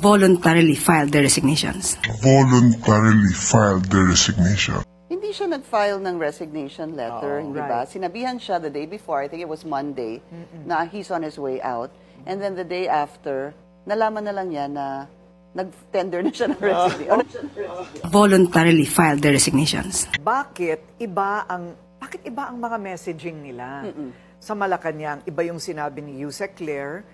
voluntarily filed their resignations. Hindi siya nag-file ng resignation letter, hindi ba? Sinabihan siya the day before, I think it was Monday, na he's on his way out. And then the day after, nalaman na lang niya na nag-tender na siya ng resignation. Voluntarily filed their resignations. Bakit iba ang mga messaging nila? Sa Malacanang, iba yung sinabi ni Yusek Claire,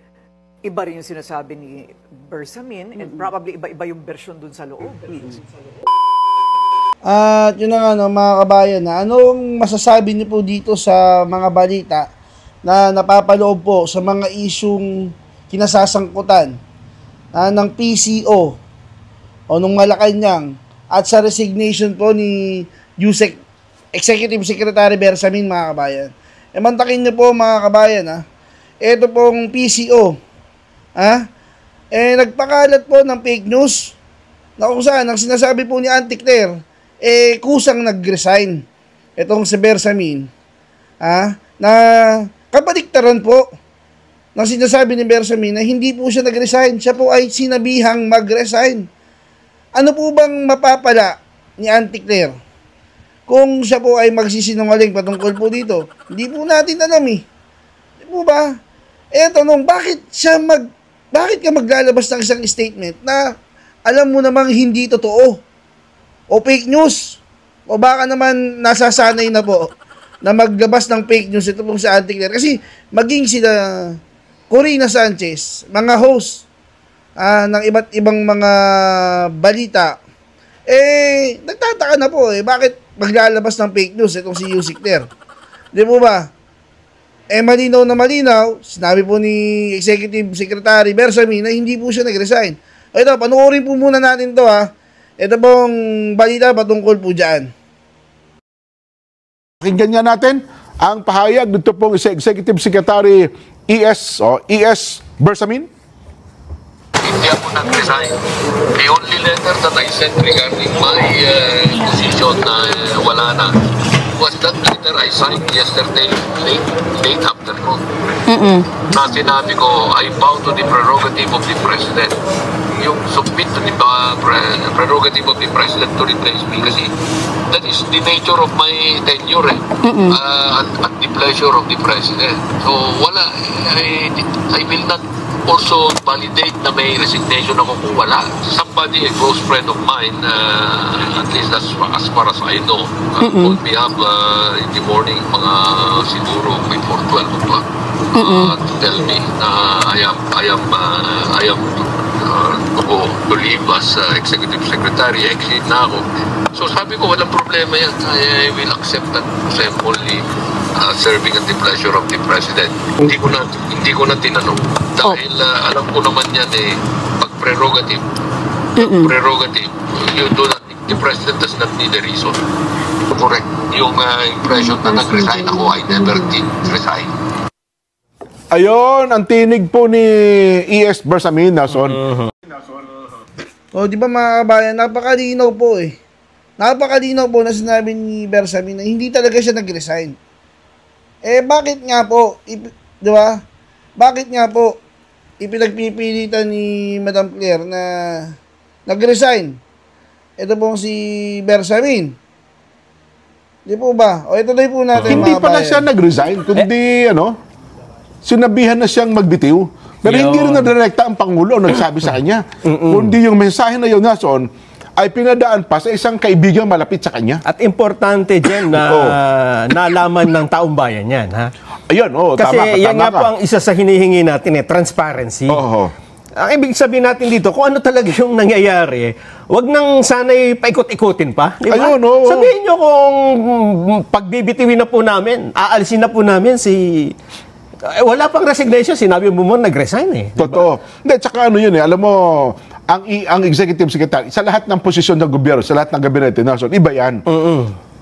iba rin yung sinasabi ni Bersamin, and probably iba-iba yung version dun sa loob. At yun na nga, mga kabayan, anong masasabi niyo po dito sa mga balita na napapaloob po sa mga isyung kinasasangkutan ng PCO o nung Malacanang at sa resignation po ni Yusek Executive Secretary Bersamin, mga kabayan? Mantakin niyo po, mga kabayan, ito pong PCO, nagpakalat po ng fake news na kung saan ang sinasabi po ni Auntie Claire, kusang nag-resign itong si Bersamin, na kabaliktaran po ng sinasabi ni Bersamin na hindi po siya nag-resign, siya po ay sinabihang mag-resign. Ano po bang mapapala ni Auntie Claire kung siya po ay magsisinungaling patungkol po dito? Hindi po natin alam Di po ba? Tanong, bakit ka maglalabas ng isang statement na alam mo namang hindi totoo? O fake news? O baka naman nasasanay na po na maglabas ng fake news ito pong sa Auntie Claire? Kasi maging sila Corina Sanchez, mga host ng iba't ibang mga balita, nagtataka na po bakit maglalabas ng fake news itong si Yusek Claire? Di po ba? Malinaw na malinaw, sinabi po ni Executive Secretary Bersamin na hindi po siya nag-resign. Ito, panoorin po muna natin to Ito pong balita patungkol po dyan. Pakinggan nga natin ang pahayag dito pong Executive Secretary ES Bersamin. Hindi ako nag-resign. The only letter that I sent regarding my position na wala na was that letter I signed yesterday late afternoon. Na sinabi ko, I bow to the prerogative of the President. Yung submit to the prerogative of the President to replace me kasi that is the nature of my tenure at the pleasure of the President. So wala, I will not also validate na may resignation ako kung wala. Somebody, a close friend of mine, at least as far as I know, called me up in the morning, mga siguro before 12 o'clock, to tell me na I am to leave as Executive Secretary. Exit na ako. So sabi ko, walang problema yan. I will accept that because I'm only serving at the pleasure of the President. Hindi ko na tinanong. Dahil alam ko naman yan pag prerogative, you do not, the President does not need a reason. Correct. Yung impression na nag-resign ako, I never did resign. Ayon, ang tinig po ni ES Bersamin, Nason. Di ba, mga kabayan, napakalinaw po Napakalinaw po na sinabi ni Bersamin na hindi talaga siya nag-resign. Bakit nga po, di ba? Bakit nga po ipinagpipilitan ni Madam Claire na nag-resign? Ito pong si Bersamin. Di po ba? O ito na po natin, Hindi mga pa na bayan. siya nag-resign, kundi sinabihan na siyang magbitiw. Pero hindi rin nadirekta ang Pangulo nagsabi sa kanya. Kundi yung mensahe na yun, Nason, ay pinadaan pa sa isang kaibigan malapit sa kanya. At importante dyan na nalaman ng taong bayan yan. Ayun, Kasi tama yan nga ka. po ang isa sa hinihingi natin, transparency. Ang ibig sabihin natin dito, kung ano talaga yung nangyayari, wag nang sana'y paikot-ikutin pa. Di ba? Ayun, sabihin nyo kung pagbibitiwin na po namin, aalisin na po namin wala pang resignation, sinabi mo nag-resign Diba? Totoo. Hindi, tsaka yun alam mo, ang executive secretary, sa lahat ng posisyon ng gobyerno, sa lahat ng gabinete, Nason, iba yan.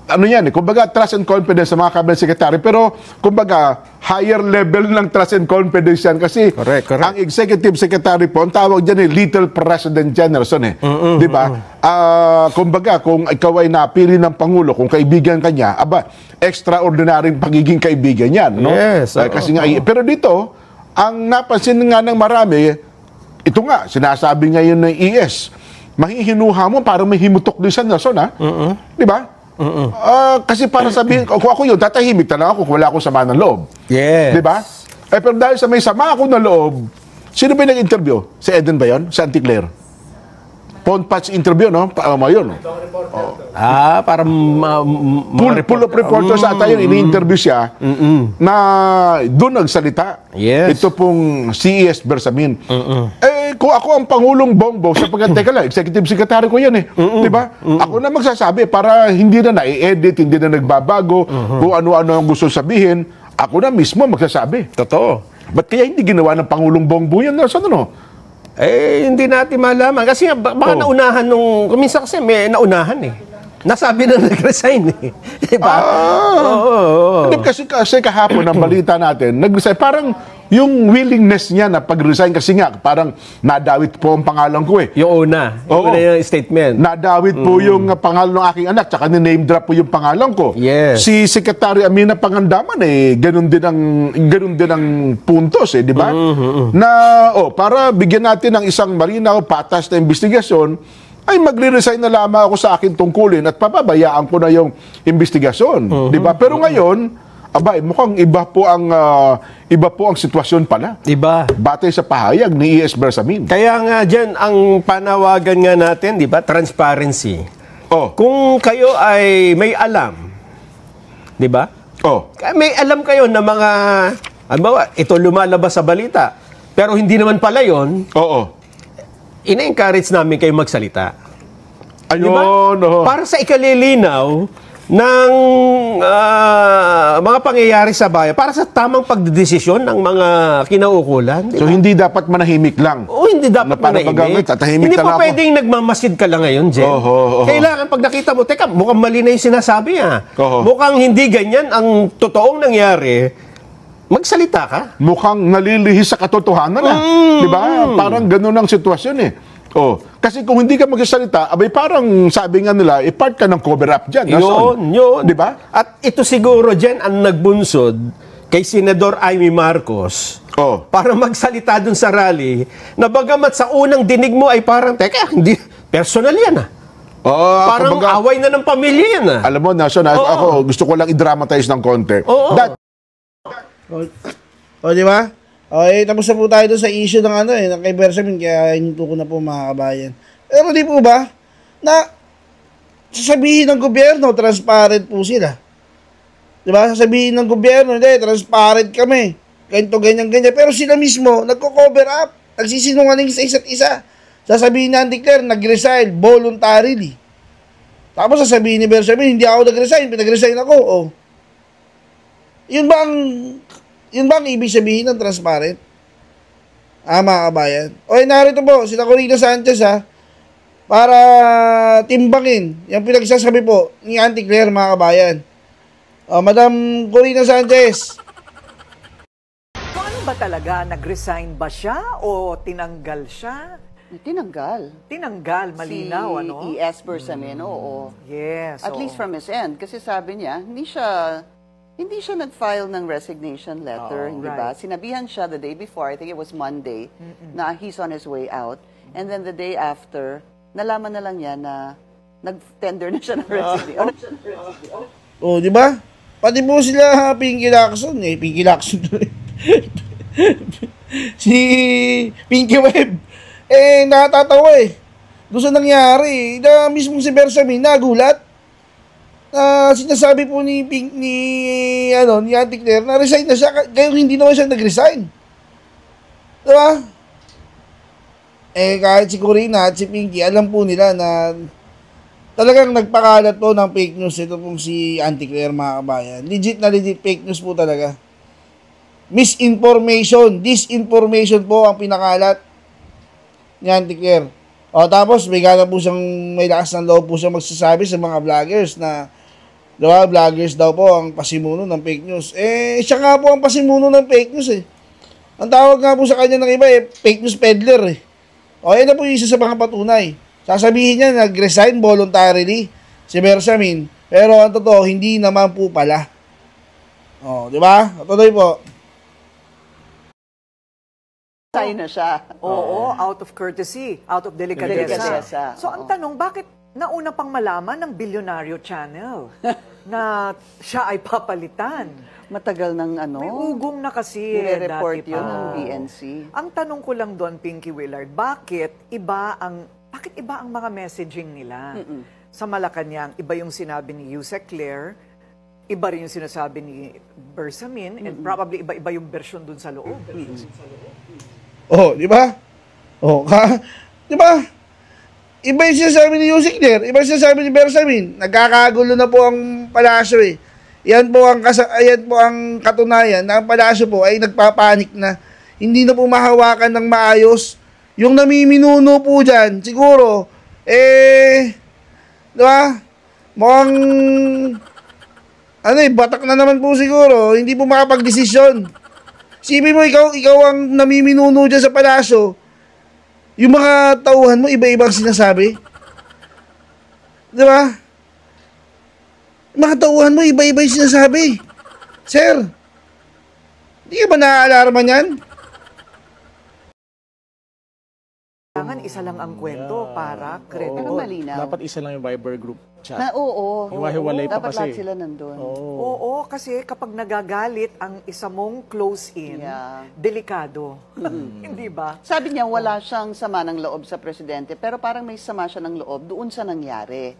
Ano yan kumbaga, trust and confidence sa mga cabinet secretary, pero kumbaga, higher level ng trust and confidence yan kasi correct. ang executive secretary po, ang tawag dyan Little President General, di ba? Kumbaga, kung ikaw ay napili ng Pangulo, kung kaibigan ka niya, extraordinary pagiging kaibigan yan, no? Yes. Kasi nga, pero dito, ang napansin nga ng marami, ito nga, sinasabi ngayon ng ES, mahihinuha mo para may himutok din sa Nelson, ha? Di ba? Kasi para sabihin, kung ako yun, tatahimik talaga ako kung wala akong sama ng loob. Yes. Di ba? Pero dahil sa may sama ako ng loob, sino ba yung nag-interview? Si Eden ba yun? Si Auntie Claire? Phone patch interview, no? Yun. Para Full of reporters ata yun, ini-interview siya na doon nagsalita. Yes. Ito pong CES Bersamin. Kung ako ang Pangulong Bongbong, sapagkat, teka lang, executive secretary ko yan eh. Di ba? Ako na magsasabi para hindi na na-edit, hindi na nagbabago, kung ano-ano ang gusto sabihin, ako na mismo magsasabi. Totoo. Ba't kaya hindi ginawa ng Pangulong Bongbong yan? Nelson, ano? Hindi natin malaman. Kasi baka naunahan nung... Minsan kasi may naunahan eh. Nasabi na nag-resign eh. Diba? Hindi, kasi kahapon ang balita natin, nag-resign. Parang yung willingness niya na pag-resign kasi nga, parang nadawit po ang pangalan ko eh. Yung una. Yung una yung statement. Nadawit po yung pangalan ng aking anak, tsaka ni-name drop po yung pangalan ko. Yes. Si Secretary Amina Pangandaman ganun din ang puntos di ba? Na, para bigyan natin ng isang malinaw, patas na investigasyon, ay magre-resign na lamang ako sa akin tungkulin at papabayaan ko na yung investigasyon. Di ba? Pero ngayon, mukhang iba po ang sitwasyon pala. Iba. Batay sa pahayag ni ES Bersamin. Kaya nga dyan, ang panawagan nga natin, di ba, transparency. Kung kayo ay may alam, di ba? May alam kayo na mga, ito lumalabas sa balita, pero hindi naman pala yun, ina-encourage namin kayo magsalita. Ayun, diba? Para sa ikalilinaw ng mga pangyayari sa bayan, para sa tamang pagdedesisyon ng mga kinaukulan. Diba? So, hindi dapat manahimik lang. Hindi dapat manahimik. Hindi pa pwedeng nagmamasid ka lang ngayon, Jen. Kailangan pag nakita mo, teka, mukhang mali na yung sinasabi, mukhang hindi ganyan ang totoong nangyari, magsalita ka. Mukhang nalilihis sa katotohanan na. Di ba? Parang ganun ang sitwasyon eh. Kasi kung hindi ka magsasalita, parang sabi nga nila, part ka ng cover up dyan. Yun. Di ba? At ito siguro dyan ang nagbunsod kay Senador Amy Marcos para magsalita dun sa rally na bagamat sa unang dinig mo ay parang, teka, hindi, personal yan parang away na ng pamilya yan Alam mo, Nelson, ako gusto ko lang i-dramatize ng konti. Di ba? Tapos na po tayo doon sa issue ng ng kay Bersamin, kaya hinto ko na po mga kabayan. Pero di po ba, na sasabihin ng gobyerno, transparent po sila. Di ba? Sasabihin ng gobyerno, hindi, transparent kami. Ganito, ganyan. Pero sila mismo, nagko-cover up, nagsisinungaling sa isa't isa. Sasabihin na Claire, nag-resign voluntarily. Tapos sasabihin ni Bersamin, hindi ako nag-resign, pinag-resign ako. Yun ba ang ibig sabihin ng transparent? Mga kabayan. Narito po, si Corina Sanchez para timbangin yung pinagsasabi po ni Auntie Claire, mga kabayan. Madam Corina Sanchez. Ano ba talaga? Nag-resign ba siya o tinanggal siya? Tinanggal, malinaw, Si ES Bersamin, Yes. At least from his end. Kasi sabi niya, hindi siya nag-file ng resignation letter, di ba? Sinabihan siya the day before, I think it was Monday, na he's on his way out. And then the day after, nalaman na lang niya na nag-tender na siya ng resignation. Di ba? Pati po sila Pinky Lacson, Pinky Lacson. Si Pinky Web. Nakatatawa doon sa nangyari, na mismo si Bersamin nagulat. Sinasabi po ni Auntie Claire na resign na siya, kaya hindi naman siya nag-resign. Diba? Kahit si Corina at si Pinky, alam po nila na talagang nagpakalat po ng fake news ito pong si Auntie Claire, mga kabayan. Legit na legit fake news po talaga. Misinformation, disinformation po ang pinakalat ni Auntie Claire. Tapos may lakas ng loob po siya magsasabi sa mga vloggers na vloggers daw po ang pasimuno ng fake news. Siya nga po ang pasimuno ng fake news Ang tawag nga po sa kanya ng iba fake news peddler yan na po yung isa sa mga patunay. Sasabihin niya nag-resign voluntarily si Bersamin, pero ang totoo hindi naman po pala. Di ba? Tuloy po. Sign na siya. Oo, out of courtesy, out of delicadeza. Delicadeza, So ang tanong, bakit nauna pang malaman ng Bilyonaryo Channel na siya ay papalitan? Matagal ng ano. May ugong na kasi Nire-report dati yun pa. ng BNC. Ang tanong ko lang doon, Pinky Willard, bakit iba ang mga messaging nila? Sa Malacanang, iba yung sinabi ni Yusek Claire, iba rin yung sinasabi ni Bersamin, and probably iba-iba yung version dun sa loob. Oh, di ba? Oh, di ba? Iba yung sinasabi ni Yusek Claire, iba yung sinasabi ni Bersamin. Nagkakagulo na po ang palasyo eh. Ayan po ang katunayan na ang palasyo po ay nagpapanik na. Hindi na po mahawakan ng maayos. Yung namiminuno po dyan, siguro, di ba? Mukhang, batak na naman po siguro. Hindi po makapag-desisyon. Sipin mo, ikaw ang namiminuno dyan sa palasyo. Yung mga tauhan mo, iba-ibang sinasabi. Di ba? Mga tauhan mo, iba-iba yung sinasabi. Sir, hindi ka ba naaalarma niyan? Kailangan isa lang ang kwento para Pero credible. malinaw. Dapat isa lang yung Viber group chat. Oo. Hiwa-hiwalay pa Dapat kasi. lahat sila nandun. Oo, kasi kapag nagagalit ang isa mong close-in, Yeah. delikado. Hindi ba? Sabi niya, wala siyang sama ng loob sa presidente, pero parang may sama siya ng loob doon sa nangyari.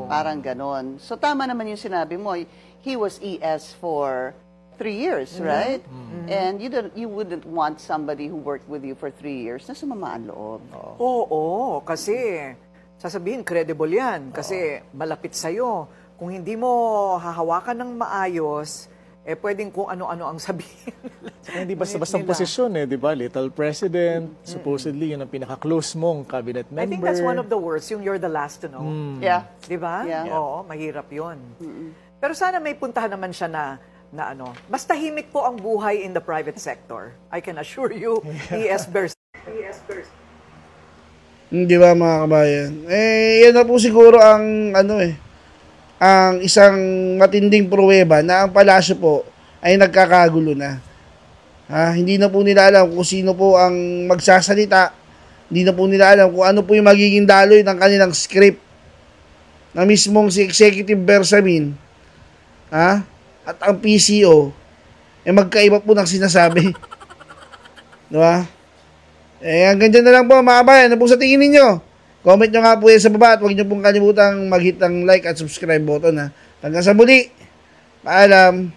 Parang ganon. So tama naman yung sinabi mo, he was ES for 3 years, right? And you wouldn't want somebody who worked with you for 3 years na sumama ang loob. Oo, kasi sasabihin, credible yan. Kasi malapit sa'yo. Kung hindi mo hahawakan ng maayos, pwedeng kung ano-ano ang sabihin. Saka hindi basta-bastang posisyon di ba? Little President, supposedly yun ang pinaka-close mong cabinet member. I think that's one of the worst, yung you're the last to know. Yeah. Di ba? Yeah. Oo, mahirap yun. Pero sana may puntahan naman siya na basta himik po ang buhay in the private sector. I can assure you, E.S. Bers. Di ba mga kabayan? Yan na po siguro ang ang isang matinding pruweba na ang palasyo po ay nagkakagulo na. Hindi na po nila alam kung sino po ang magsasalita. Hindi na po nila alam kung ano po yung magiging daloy ng kanilang script. Na mismong si Executive Bersamin, at ang PCO, magkaiba po ng sinasabi. Diba? Hanggang dyan na lang po mga kabayan. Ano po sa tingin ninyo? Comment nyo nga po yan sa baba at huwag nyo pong kalimutang mag-hit ng like at subscribe button. Hanggang sa muli. Paalam.